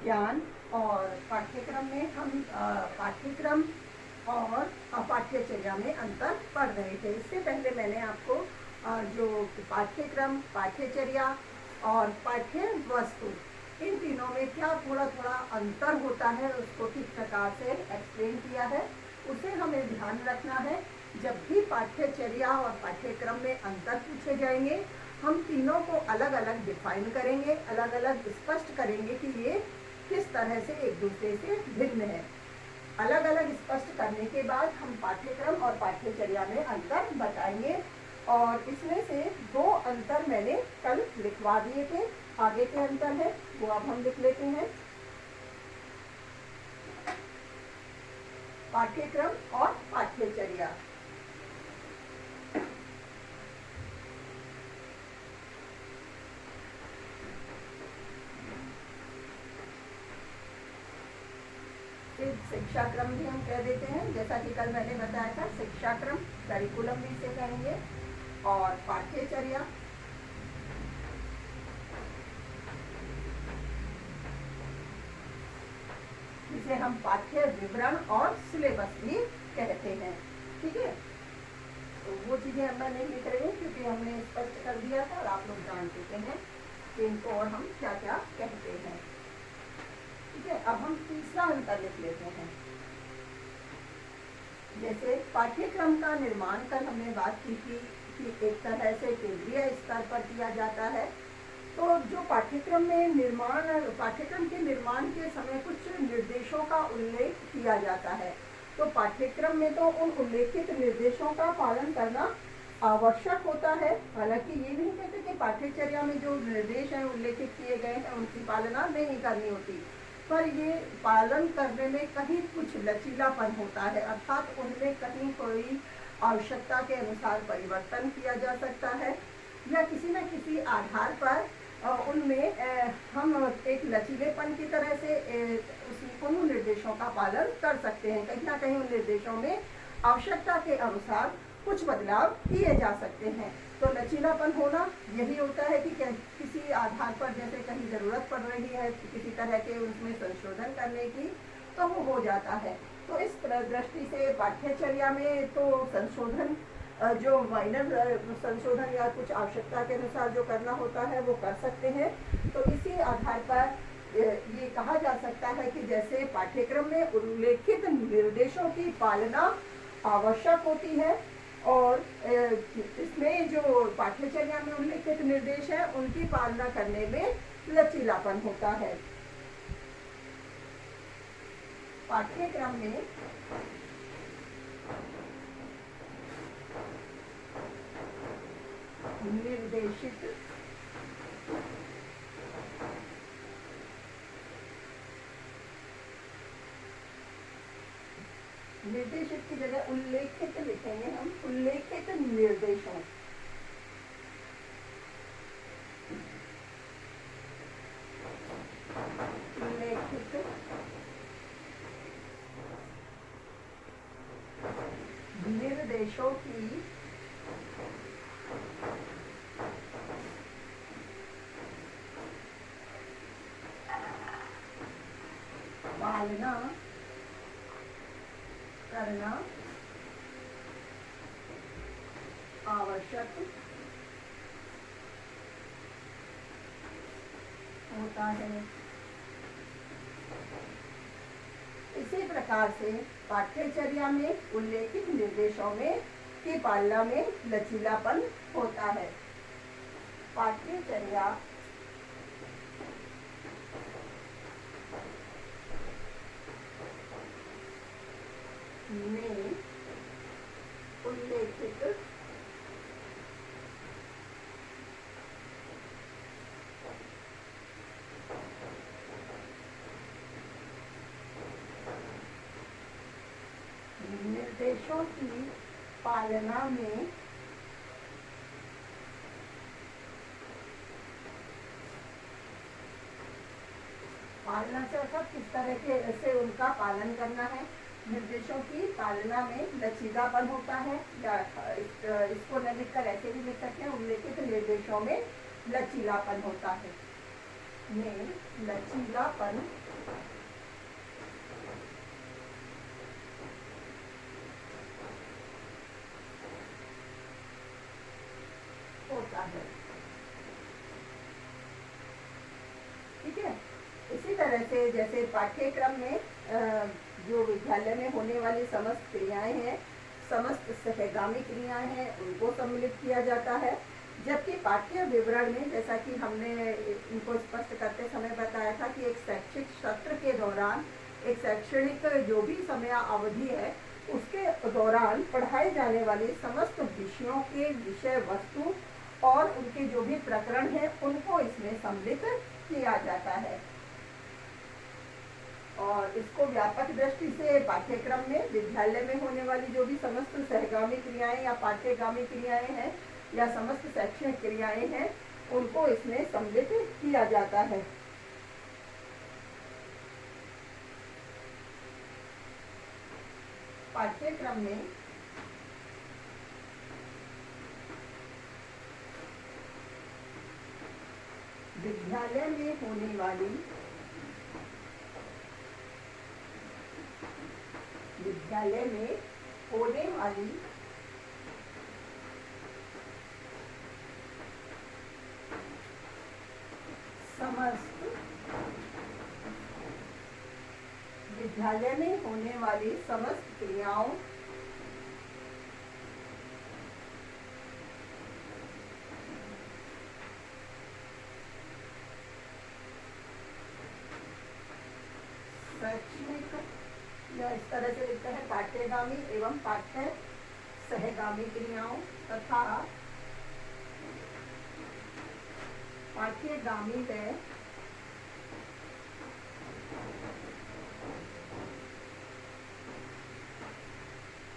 ज्ञान और पाठ्यक्रम में हम पाठ्यक्रम और पाठ्यचर्या में अंतर पढ़ रहे थे। इससे पहले मैंने आपको जो पाठ्यक्रम, पाठ्यचर्या और पाठ्य वस्तु, इन तीनों में क्या थोड़ा थोड़ा अंतर होता है उसको ठीक प्रकार से एक्सप्लेन किया है। उसे हमें ध्यान रखना है। जब भी पाठ्यचर्या और पाठ्यक्रम में अंतर पूछे जाएंगे, हम तीनों को अलग अलग डिफाइन करेंगे, अलग अलग स्पष्ट करेंगे कि ये किस तरह से एक दूसरे से भिन्न है। अलग अलग स्पष्ट करने के बाद हम पाठ्यक्रम और पाठ्यचर्या में अंतर बताएंगे। और इसमें से 2 अंतर मैंने कल लिखवा दिए थे, आगे के अंतर है वो अब हम लिख लेते हैं। पाठ्यक्रम और पाठ्यचर्या। शिक्षाक्रम भी हम कह देते हैं, जैसा कि कल मैंने बताया था। शिक्षाक्रम, करिकुलम भी इसे कहेंगे। और पाठ्यचर्या, जिसे हम पाठ्य विवरण और सिलेबस भी कहते हैं। ठीक है, तो वो चीजें अब मैं नहीं लिख रही हूँ क्योंकि हमने स्पष्ट कर दिया था और आप लोग जान चुके हैं कि इनको और हम क्या क्या कहते हैं। ठीक है, अब हम तीसरा अंतर लिख लेते हैं। जैसे पाठ्यक्रम का निर्माण कल हमने बात की थी कि एक तरह से केंद्रीय स्तर पर किया जाता है। तो जो पाठ्यक्रम में निर्माण, पाठ्यक्रम के निर्माण के समय कुछ निर्देशों का उल्लेख किया जाता है। तो पाठ्यक्रम में तो उन उल्लेखित निर्देशों का पालन करना आवश्यक होता है। हालांकि ये नहीं कहते कि पाठ्यचर्या में जो निर्देश हैं उल्लेखित किए गए हैं उनकी पालना नहीं करनी होती, पर ये पालन करने में कहीं कुछ लचीलापन होता है, अर्थात उनमें कहीं कोई आवश्यकता के अनुसार परिवर्तन किया जा सकता है या किसी न किसी आधार पर उनमें हम एक लचीलेपन की तरह से उन निर्देशों का पालन कर सकते हैं। कहीं ना कहीं उन निर्देशों में आवश्यकता के अनुसार कुछ बदलाव किए जा सकते हैं। तो लचीलापन होना यही होता है कि किसी आधार पर जैसे कहीं ज़रूरत पड़ रही है किसी तरह के उसमें संशोधन करने की, तो वो हो जाता है। तो इस दृष्टि से पाठ्यचर्या में तो संशोधन, जो माइनर संशोधन या कुछ आवश्यकता के अनुसार जो करना होता है वो कर सकते हैं। तो इसी आधार पर ये कहा जा सकता है कि जैसे पाठ्यक्रम में उल्लेखित निर्देशों की पालना आवश्यक होती है और इसमें जो पाठ्यचर्या में उल्लेखित निर्देश हैं उनकी पालना करने में लचीलापन होता है। पाठ्यक्रम में निर्देशित निर्देशित की जगह उल्लेखित लिखेंगे हम, उल्लेखित निर्देशों। उल्लेखित निर्देशों की पालना करना आवश्यक होता है। इसी प्रकार से पाठ्यचर्या में उल्लेखित निर्देशों में की पालना में लचीलापन होता है। पाठ्यचर्या में उल्लेखित निर्देशों की पालना में पालना से अर्थात किस तरह के से उनका पालन करना है। निर्देशों की पालना में लचीलापन होता है, या इसको न लिखकर ऐसे भी लिख सकते हैं, उल्लेखित निर्देशों में लचीलापन होता है। में लचीलापन होता है। ठीक है। इसी तरह से जैसे पाठ्यक्रम में जो विद्यालय में होने वाली समस्त क्रियाएं हैं, समस्त सहगामी क्रियाएं हैं, उनको सम्मिलित किया जाता है। जबकि पाठ्य विवरण में, जैसा कि हमने इनको स्पष्ट करते समय बताया था कि एक शैक्षिक सत्र के दौरान, एक शैक्षणिक जो भी समय अवधि है, उसके दौरान पढ़ाए जाने वाले समस्त विषयों के विषय वस्तु और उनके जो भी प्रकरण हैं, उनको इसमें सम्मिलित किया जाता है। और इसको व्यापक दृष्टि से पाठ्यक्रम में विद्यालय में होने वाली जो भी समस्त सहगामी क्रियाएं या पाठ्यगामी क्रियाएं हैं या समस्त शैक्षणिक क्रियाएं हैं, उनको इसमें सम्मिलित किया जाता है। पाठ्यक्रम में विद्यालय में होने वाली समस्त विद्यालय में होने वाली समस्त क्रियाओं शैक्षणिक, या इस तरह से लिखते हैं, पाठ्यगामी एवं पाठ्य सहगामी क्रियाओं तथा पाठ्यगामी व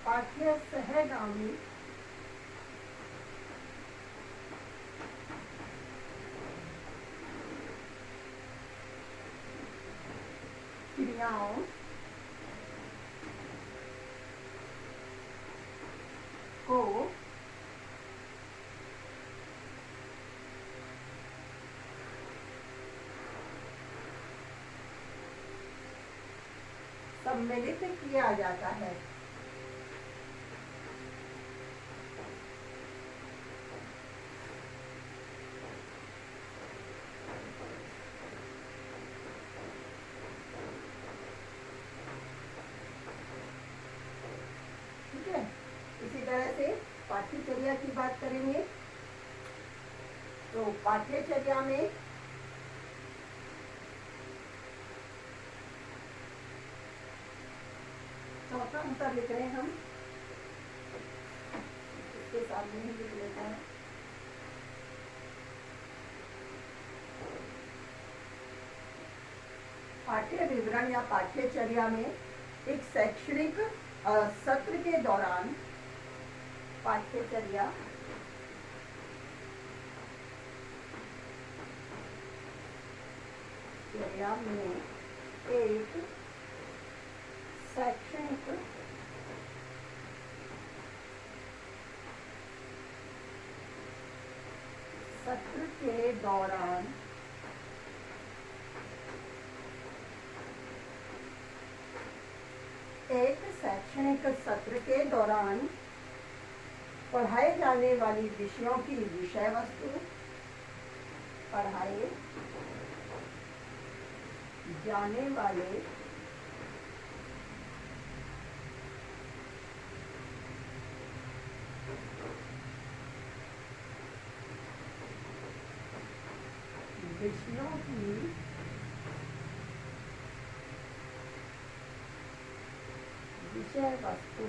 पाठ्य सहगामी क्रियाओं को सम्मिलित किया जाता है। ठीक है। इसी तरह से पाठ्यचर्या की बात करेंगे तो पाठ्यचर्या में चौथा अंतर लिख रहे हैं हम, इसके सामने ही लिख लेते हैं। पाठ्य विवरण या पाठ्यचर्या में एक शैक्षणिक सत्र के दौरान पाठ्यचर्या में एक शैक्षणिक सत्र के दौरान पढ़ाए जाने वाली विषयों की विषय वस्तु, पढ़ाए जाने वाले विषयों की विषय वस्तु,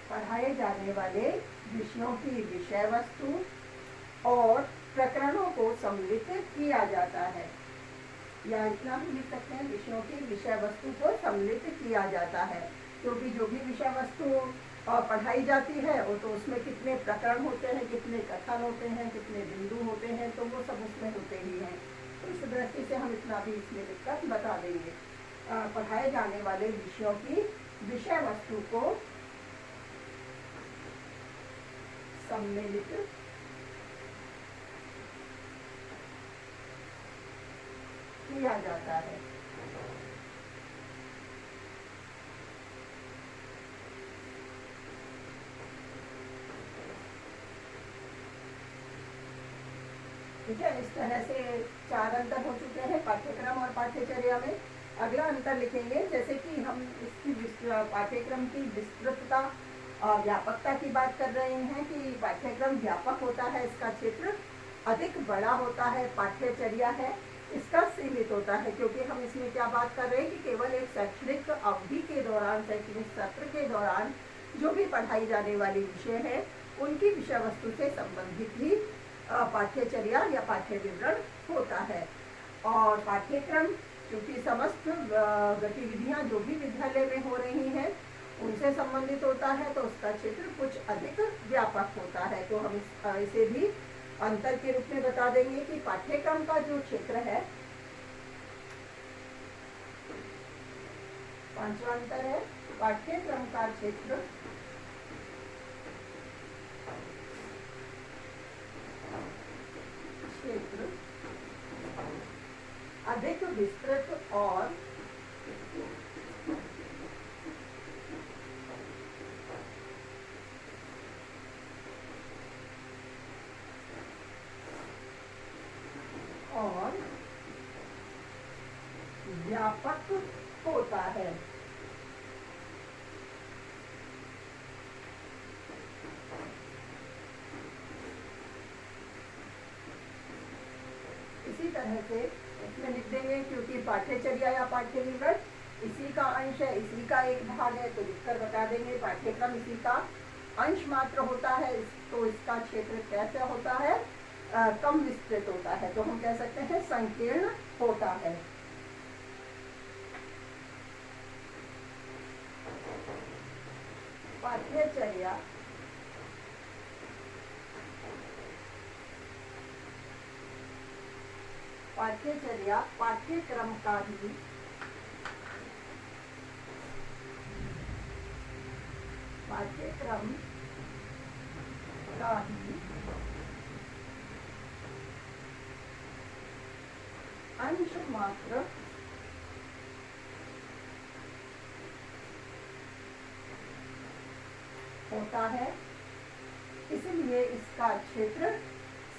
पढ़ाए जाने वाले विषयों की विषय वस्तु और प्रकरणों को सम्मिलित किया जाता है। या इतना भी लिख सकते हैं, विषयों की विषय वस्तु को सम्मिलित किया जाता है, क्योंकि जो भी विषय वस्तु पढ़ाई जाती है वो तो उसमें कितने प्रकरण होते हैं, कितने कथन होते हैं, कितने बिंदु होते हैं, तो वो सब उसमें होते ही हैं। तो इस दृष्टि से हम इतना भी इसमें लिखकर बता देंगे। पढ़ाए जाने वाले विषयों की विषय वस्तु को सम्मिलित किया जाता है। ठीक है, इस तरह से 4 अंतर हो चुके हैं पाठ्यक्रम और पाठ्यचर्या में। अगला अंतर लिखेंगे, जैसे कि हम इसकी पाठ्यक्रम की विस्तृतता और व्यापकता की बात कर रहे हैं कि पाठ्यक्रम व्यापक होता है, इसका क्षेत्र अधिक बड़ा होता है। पाठ्यचर्या है इसका सीमित होता है, क्योंकि हम इसमें क्या बात कर रहे हैं कि केवल एक शैक्षणिक अवधि के दौरान, शैक्षणिक सत्र के दौरान जो भी पढ़ाई जाने वाली विषय है उनकी विषय वस्तु से संबंधित ही पाठ्यचर्या या पाठ्य विवरण होता है। और पाठ्यक्रम क्योंकि समस्त गतिविधियां जो भी विद्यालय में हो रही हैं उनसे संबंधित होता है, तो उसका क्षेत्र कुछ अधिक व्यापक होता है। तो हम इसे भी अंतर के रूप में बता देंगे कि पाठ्यक्रम का जो क्षेत्र है, 5वां अंतर है, पाठ्यक्रम का क्षेत्र अधिक विस्तृत और व्यापक होता है। इसी तरह से इसमें लिख देंगे, क्योंकि पाठ्यचर्या या पाठ्य विवरण इसी का अंश है, इसी का एक भाग है, तो लिखकर बता देंगे पाठ्यक्रम इसी का अंश मात्र होता है, तो इसका क्षेत्र कैसा होता है, कम विस्तृत होता है, तो हम कह सकते हैं संकीर्ण होता है। पाठ्यचर्या पाठ्यक्रम का ही अंश मात्र होता है, इसलिए इसका क्षेत्र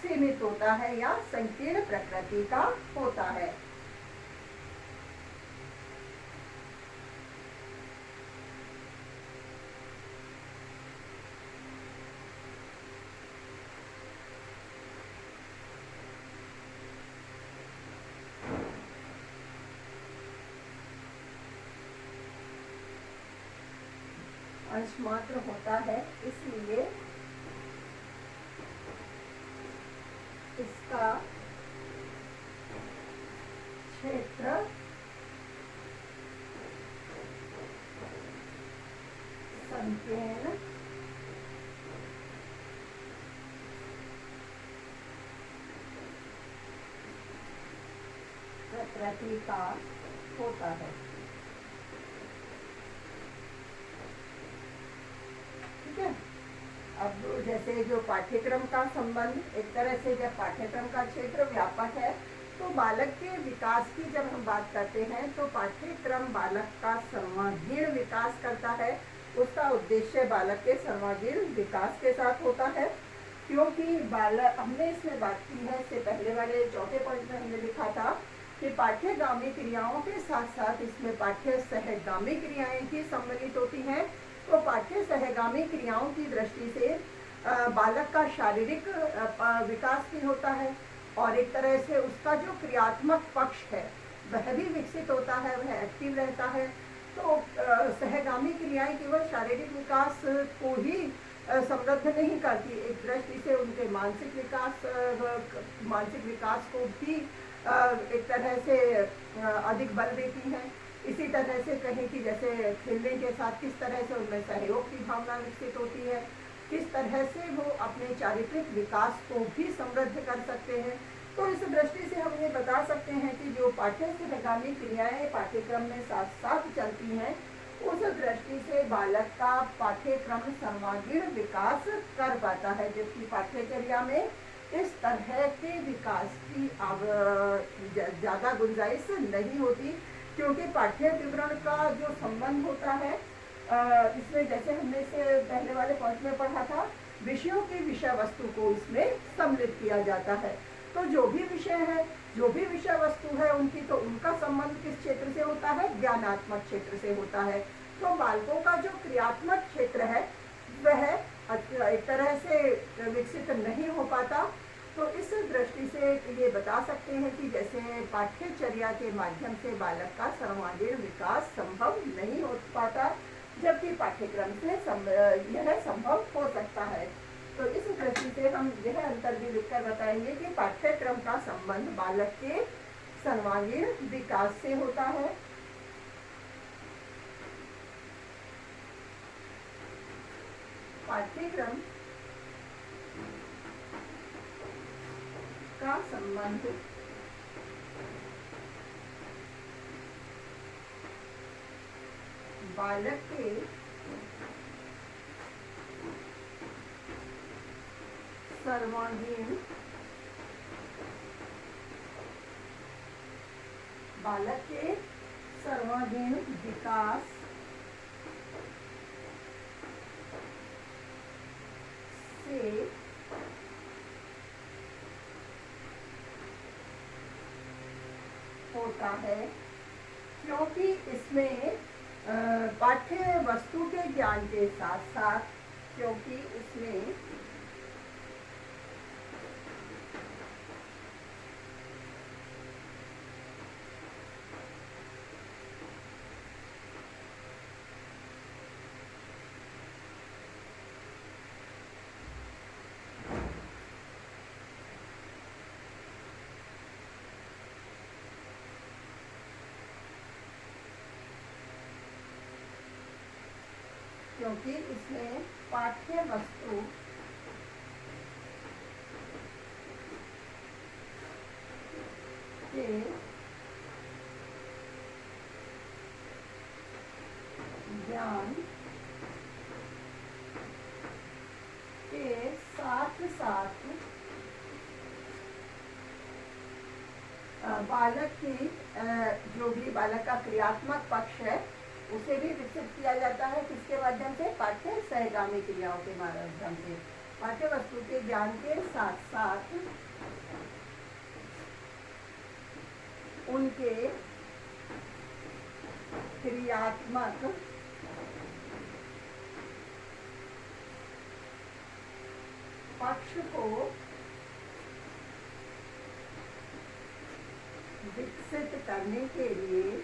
सीमित होता है या संकीर्ण प्रकृति का होता है। अंश मात्र होता है, इसलिए इसका क्षेत्र संकीर्ण प्रकृति का होता है। ठीक है, अब जैसे जो पाठ्यक्रम का संबंध, एक तरह से जब पाठ्यक्रम का क्षेत्र व्यापक है तो बालक के विकास की जब हम बात करते हैं तो पाठ्यक्रम बालक का सर्वांगीण विकास करता है। उसका उद्देश्य बालक के सर्वांगीण विकास के साथ होता है, क्योंकि बालक, हमने इसमें बात की है, इससे पहले वाले चौथे पॉइंट में हमने लिखा था कि पाठ्यगामी क्रियाओं के साथ साथ इसमें पाठ्य सहगामी क्रियाएं भी सम्मिलित होती हैं। तो पाठ्य सहगामी क्रियाओं की दृष्टि से बालक का शारीरिक विकास भी होता है और एक तरह से उसका जो क्रियात्मक पक्ष है वह भी विकसित होता है, वह एक्टिव रहता है। तो सहगामी क्रियाएं केवल शारीरिक विकास को ही समृद्ध नहीं करती, एक दृष्टि से उनके मानसिक विकास को भी एक तरह से अधिक बल देती हैं। इसी तरह से कहें कि जैसे खेलने के साथ किस तरह से उनमें सहयोग की भावना विकसित होती है, किस तरह से वो अपने चारित्रिक विकास को भी समृद्ध कर सकते हैं। तो इस दृष्टि से हम ये बता सकते हैं कि जो पाठ्य सहगामी क्रियाएं पाठ्यक्रम में साथ साथ चलती हैं, उस दृष्टि से बालक का पाठ्यक्रम सर्वांगीण विकास कर पाता है, जबकि पाठ्यचर्या में इस तरह के विकास की ज़्यादा गुंजाइश नहीं होती, क्योंकि पाठ्य विवरण का जो संबंध होता है इसमें, जैसे हमने इसे पहले वाले पॉइंट में पढ़ा था, विषयों की विषय वस्तु को इसमें सम्मिलित किया जाता है। तो जो भी विषय है, जो भी विषय वस्तु है उनकी, तो उनका संबंध किस क्षेत्र से होता है? ज्ञानात्मक क्षेत्र से होता है। तो बालकों का जो क्रियात्मक क्षेत्र है वह एक तरह से विकसित नहीं हो पाता। तो इस दृष्टि से ये बता सकते हैं कि जैसे पाठ्यचर्या के माध्यम से बालक का सर्वांगीण विकास संभव नहीं हो पाता, जबकि पाठ्यक्रम से यह संभव हो सकता है। तो इस दृष्टि से हम यह अंतर भी लिखकर बताएंगे कि पाठ्यक्रम का संबंध बालक के सर्वांगीण विकास से होता है। पाठ्यक्रम का संबंध बालक के सर्वांगीण विकास से होता है, क्योंकि इसमें पाठ्य वस्तु के ज्ञान के साथ साथ, क्योंकि इसमें पाठ्य वस्तु के ज्ञान के साथ साथ बालक की जो भी बालक का क्रियात्मक पक्ष है उसे भी विकसित किया जाता है। किसके माध्यम से? पाठ्य सहगामी क्रियाओं के माध्यम से। पाठ्य वस्तु के ज्ञान के साथ साथ उनके क्रियात्मक पक्ष को विकसित करने के लिए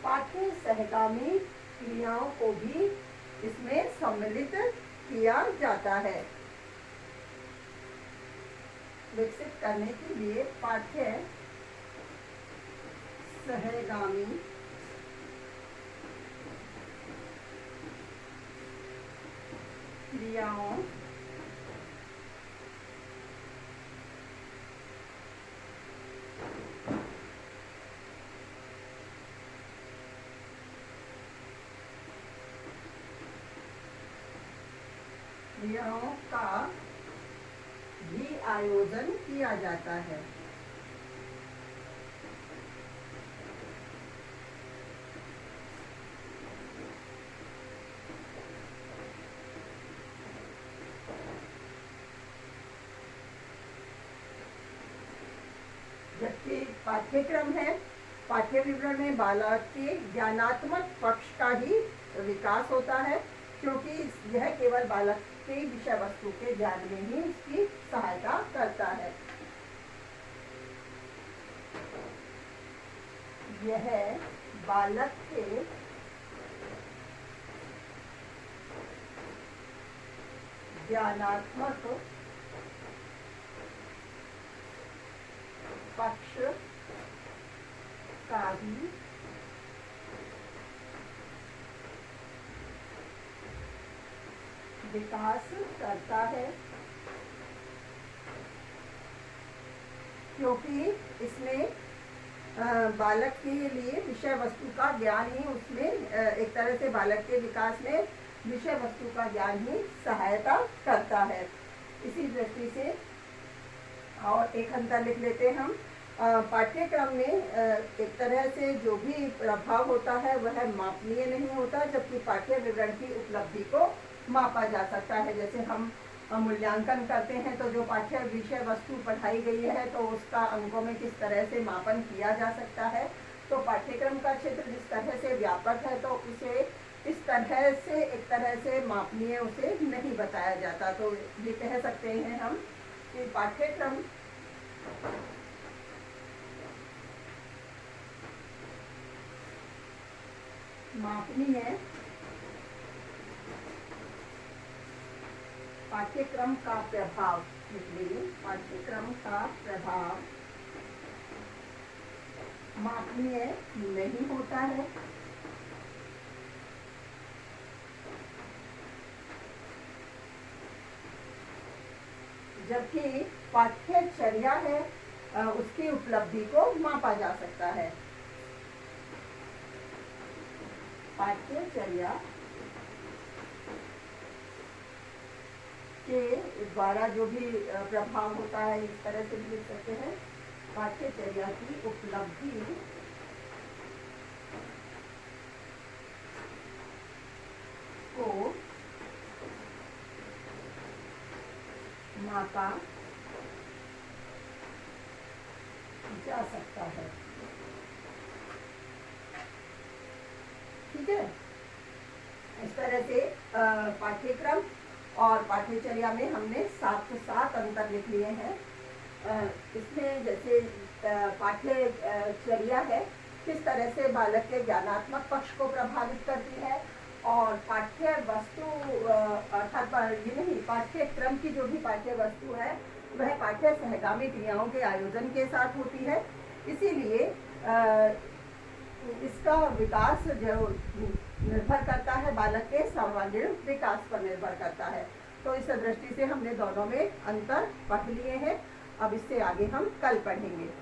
पाठ्य सहगामी क्रियाओं को भी इसमें सम्मिलित किया जाता है। विकसित करने के लिए पाठ्य सहगामी क्रियाओं का भी आयोजन किया जाता है। जबकि पाठ्यक्रम है, पाठ्य विवरण में बालक के ज्ञानात्मक पक्ष का ही विकास होता है, क्योंकि यह केवल बालक के विषय वस्तु के ज्ञान में ही इसकी सहायता करता है। यह बालक के ज्ञानात्मक पक्ष का ही विकास करता है, क्योंकि इसमें बालक के लिए विषय वस्तु का ज्ञान ही उसमें एक तरह से बालक के विकास में विषय वस्तु का ज्ञान ही सहायता करता है। इसी दृष्टि से और एक अंतर लिख लेते हम। पाठ्यक्रम में एक तरह से जो भी प्रभाव होता है वह मापनीय नहीं होता, जबकि पाठ्य विवरण की उपलब्धि को मापा जा सकता है। जैसे हम मूल्यांकन करते हैं तो जो पाठ्य विषय वस्तु पढ़ाई गई है तो उसका अंकों में किस तरह से मापन किया जा सकता है। तो पाठ्यक्रम का क्षेत्र जिस तरह से व्यापक है तो उसे इस तरह से एक तरह से मापनीय उसे नहीं बताया जाता। तो ये कह सकते हैं हम कि पाठ्यक्रम मापनीय पाठ्यक्रम का प्रभाव निकलिए, पाठ्यक्रम का प्रभाव मापनीय नहीं होता है, जबकि पाठ्यचर्या है उसकी उपलब्धि को मापा जा सकता है। पाठ्यचर्या के द्वारा जो भी प्रभाव होता है इस तरह से भी लिख सकते हैं, पाठ्यचर्या की उपलब्धि को मापा जा सकता है। ठीक है, इस तरह से पाठ्यक्रम और पाठ्यचर्या में हमने 7 अंतर लिख लिए हैं। इसमें जैसे पाठ्यचर्या है किस तरह से बालक के ज्ञानात्मक पक्ष को प्रभावित करती है, और पाठ्य वस्तु अर्थात ये नहीं, पाठ्यक्रम की जो भी पाठ्य वस्तु है वह पाठ्य सहगामी क्रियाओं के आयोजन के साथ होती है। इसीलिए इसका विकास जो निर्भर करता है बालक के सर्वांगीण विकास पर निर्भर करता है। तो इस दृष्टि से हमने दोनों में अंतर पढ़ लिए हैं। अब इससे आगे हम कल पढ़ेंगे।